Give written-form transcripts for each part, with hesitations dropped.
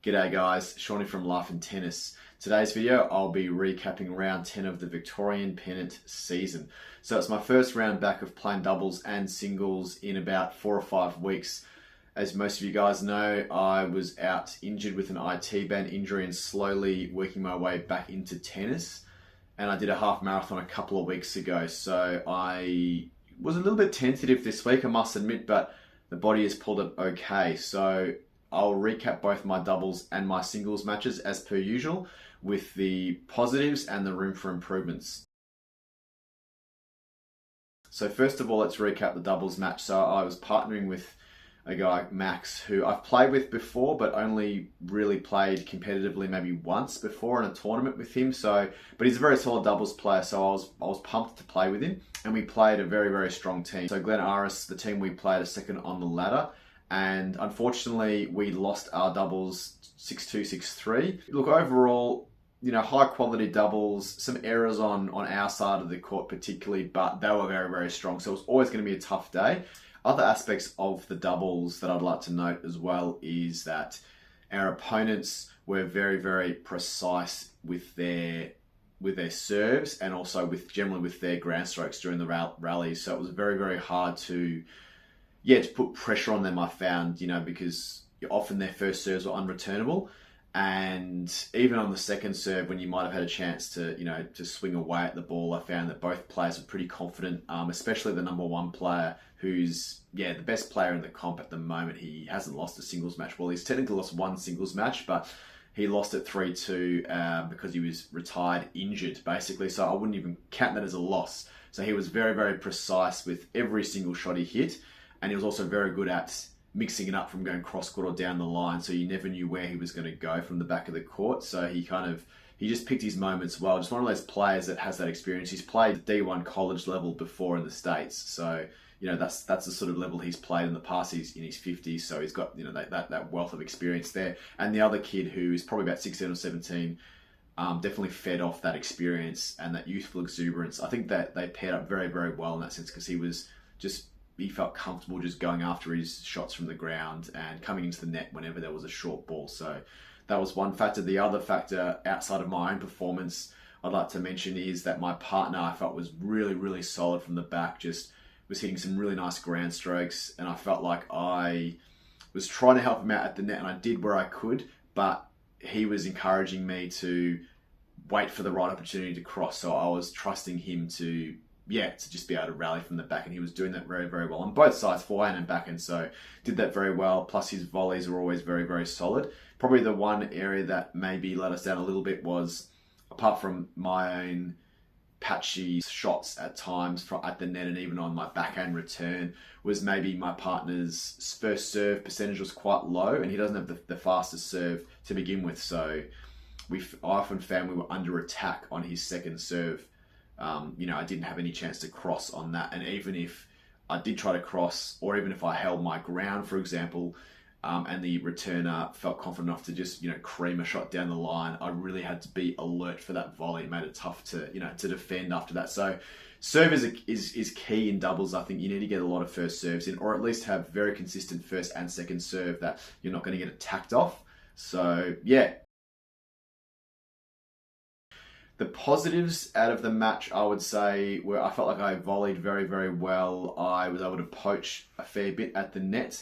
G'day guys, Shawnee from Life and Tennis. Today's video, I'll be recapping round 10 of the Victorian Pennant season. So it's my first round back of playing doubles and singles in about 4 or 5 weeks. As most of you guys know, I was out injured with an IT band injury and slowly working my way back into tennis. And I did a half marathon a couple of weeks ago. So I was a little bit tentative this week, I must admit, but the body has pulled up okay. So I'll recap both my doubles and my singles matches as per usual with the positives and the room for improvements. So first of all, let's recap the doubles match. So I was partnering with a guy, Max, who I've played with before, but only really played competitively maybe once before in a tournament with him. But he's a very solid doubles player, so I was pumped to play with him, and we played a very, very strong team. So Glen Aris, the team we played, a second on the ladder. And unfortunately, we lost our doubles 6-2, 6-3. Look, overall, high quality doubles, some errors on our side of the court particularly, but they were very, very strong. So it was always going to be a tough day. Other aspects of the doubles that I'd like to note as well is that our opponents were very, very precise with their serves and also generally with their ground strokes during the rallies. So it was very, very hard to put pressure on them, I found, because often their first serves were unreturnable. And even on the second serve, when you might have had a chance to swing away at the ball, I found that both players were pretty confident, especially the number one player, who's, the best player in the comp at the moment. He hasn't lost a singles match. Well, he's technically lost one singles match, but he lost it 3-2 because he was retired injured, basically. So I wouldn't even count that as a loss. So he was very, very precise with every single shot he hit. And he was also very good at mixing it up from going cross-court or down the line, so you never knew where he was going to go from the back of the court. So he just picked his moments well. Just one of those players that has that experience. He's played D1 college level before in the States, so that's the sort of level he's played in the past. He's in his 50s, so he's got that wealth of experience there. And the other kid, who is probably about 16 or 17, definitely fed off that experience and that youthful exuberance. I think that they paired up very, very well in that sense, because he felt comfortable just going after his shots from the ground and coming into the net whenever there was a short ball. So that was one factor. The other factor, outside of my own performance, I'd like to mention is that my partner, I felt, was really, really solid from the back, just was hitting some really nice ground strokes. And I felt like I was trying to help him out at the net, and I did where I could, but he was encouraging me to wait for the right opportunity to cross. So I was trusting him to just be able to rally from the back, and he was doing that very, very well on both sides, forehand and backhand. So did that very well. Plus his volleys were always very, very solid. Probably the one area that maybe let us down a little bit was, apart from my own patchy shots at times at the net and even on my backhand return, was maybe my partner's first serve percentage was quite low, and he doesn't have the fastest serve to begin with. So I often found we were under attack on his second serve. I didn't have any chance to cross on that. And even if I did try to cross, or even if I held my ground, for example, and the returner felt confident enough to just, cream a shot down the line, I really had to be alert for that volley. It made it tough to defend after that. So serve is key in doubles. I think you need to get a lot of first serves in, or at least have very consistent first and second serve that you're not going to get attacked off. So the positives out of the match, I would say, were I felt like I volleyed very, very well. I was able to poach a fair bit at the net,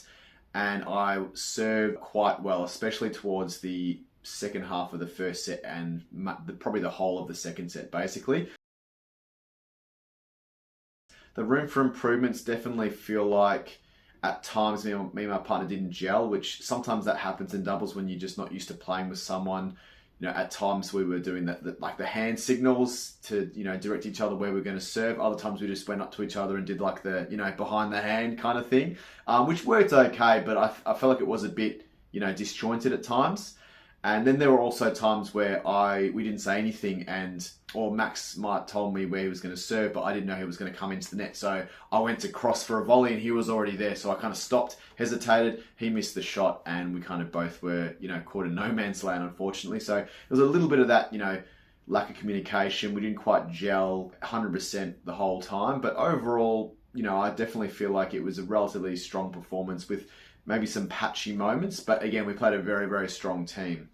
and I served quite well, especially towards the second half of the first set and probably the whole of the second set, basically. The room for improvements, definitely feel like at times me and my partner didn't gel, which sometimes that happens in doubles when you're just not used to playing with someone. At times we were doing that, like the hand signals to, direct each other where we're going to serve. Other times we just went up to each other and did like the, behind the hand kind of thing, which worked okay, but I felt like it was a bit, disjointed at times. And then there were also times where we didn't say anything, or Max might have told me where he was going to serve, but I didn't know he was going to come into the net. So I went to cross for a volley and he was already there. So I kind of stopped, hesitated, he missed the shot, and we kind of both were, caught in no man's land, unfortunately. So there was a little bit of that, lack of communication. We didn't quite gel 100% the whole time, but overall, I definitely feel like it was a relatively strong performance with maybe some patchy moments. But again, we played a very, very strong team.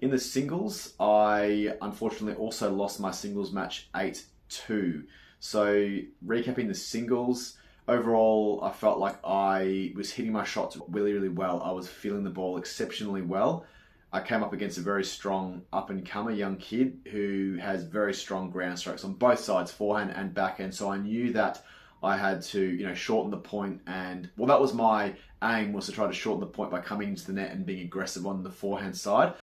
In the singles, I unfortunately also lost my singles match 8-2. So recapping the singles, overall, I felt like I was hitting my shots really, really well. I was feeling the ball exceptionally well. I came up against a very strong up-and-comer young kid who has very strong ground strokes on both sides, forehand and backhand. So I knew that I had to, shorten the point, and well, that was my aim, was to try to shorten the point by coming into the net and being aggressive on the forehand side.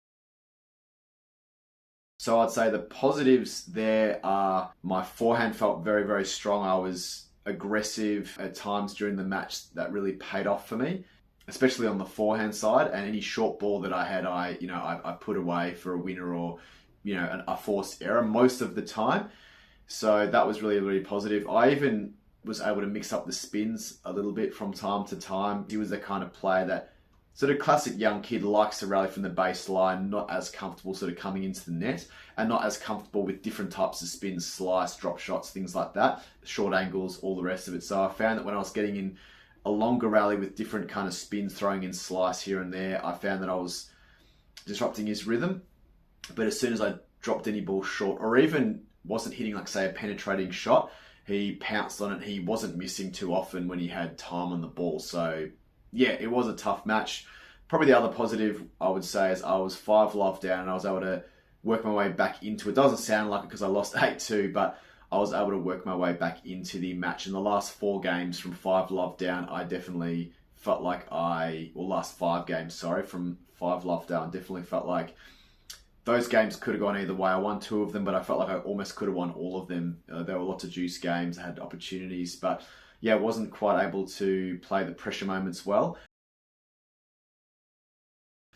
So I'd say the positives there are my forehand felt very, very strong. I was aggressive at times during the match. That really paid off for me, especially on the forehand side. And any short ball that I had, I put away for a winner or, a forced error most of the time. So that was really, really positive. I even was able to mix up the spins a little bit from time to time. He was the kind of player that sort of classic young kid, likes to rally from the baseline, not as comfortable sort of coming into the net, and not as comfortable with different types of spins, slice, drop shots, things like that, short angles, all the rest of it. So I found that when I was getting in a longer rally with different kind of spins, throwing in slice here and there, I found that I was disrupting his rhythm. But as soon as I dropped any ball short, or even wasn't hitting, like, say, a penetrating shot, he pounced on it. He wasn't missing too often when he had time on the ball. So yeah, it was a tough match. Probably the other positive I would say is I was 5-love down and I was able to work my way back into it. Doesn't sound like it because I lost 8-2, but I was able to work my way back into the match. In the last 4 games from 5-love down, I definitely felt like last 5 games, from 5-love down, definitely felt like those games could have gone either way. I won 2 of them, but I felt like I almost could have won all of them. There were lots of juice games, I had opportunities, but yeah, wasn't quite able to play the pressure moments well.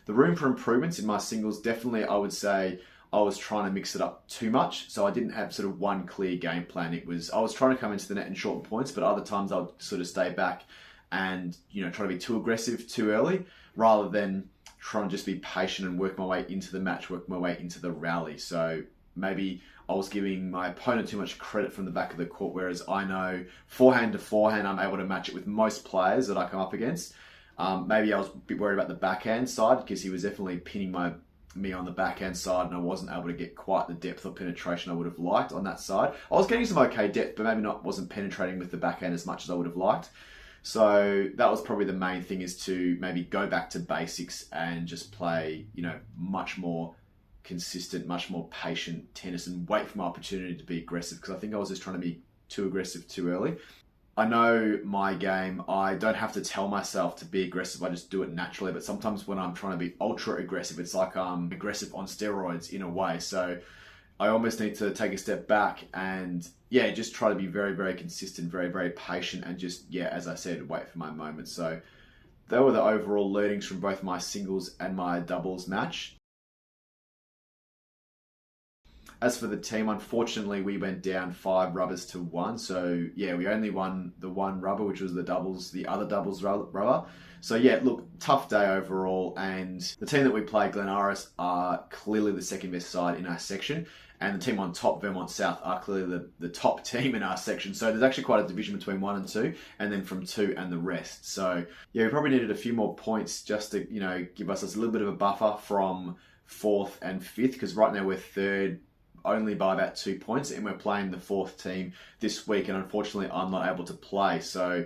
The room for improvements in my singles, definitely I would say I was trying to mix it up too much. So I didn't have sort of one clear game plan. I was trying to come into the net and shorten points, but other times I would sort of stay back and, try to be too aggressive too early, rather than trying to just be patient and work my way into the match, work my way into the rally. So maybe I was giving my opponent too much credit from the back of the court, whereas I know forehand to forehand, I'm able to match it with most players that I come up against. Maybe I was a bit worried about the backhand side because he was definitely pinning me on the backhand side, and I wasn't able to get quite the depth of penetration I would have liked on that side. I was getting some okay depth, but maybe wasn't penetrating with the backhand as much as I would have liked. So that was probably the main thing, is to maybe go back to basics and just play, much more consistent, much more patient tennis and wait for my opportunity to be aggressive, because I think I was just trying to be too aggressive too early. I know my game, I don't have to tell myself to be aggressive, I just do it naturally. But sometimes when I'm trying to be ultra aggressive, it's like I'm aggressive on steroids in a way. So I almost need to take a step back and just try to be very, very consistent, very, very patient, and just, as I said, wait for my moment. So they were the overall learnings from both my singles and my doubles match. As for the team, unfortunately, we went down 5 rubbers to 1. So we only won the 1 rubber, which was the other doubles rubber. So look, tough day overall. And the team that we played, Glen Iris, are clearly the second best side in our section. And the team on top, Vermont South, are clearly the top team in our section. So there's actually quite a division between 1 and 2, and then from 2 and the rest. So we probably needed a few more points just to, give us a little bit of a buffer from 4th and 5th, because right now we're 3rd only by about 2 points, and we're playing the 4th team this week, and unfortunately I'm not able to play. So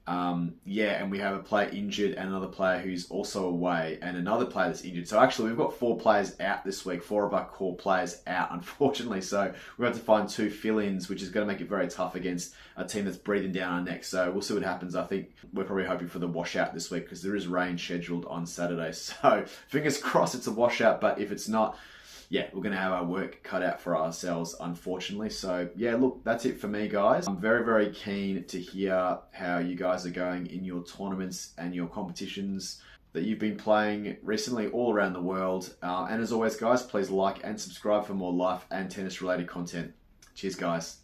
and we have a player injured and another player who's also away and another player that's injured. So actually we've got 4 players out this week, 4 of our core players out, unfortunately. So we have to find 2 fill-ins, which is going to make it very tough against a team that's breathing down our necks. So we'll see what happens. I think we're probably hoping for the washout this week, because there is rain scheduled on Saturday. So fingers crossed it's a washout, but if it's not, we're going to have our work cut out for ourselves, unfortunately. So, look, that's it for me, guys. I'm very, very keen to hear how you guys are going in your tournaments and your competitions that you've been playing recently all around the world. And as always, guys, please like and subscribe for more life and tennis-related content. Cheers, guys.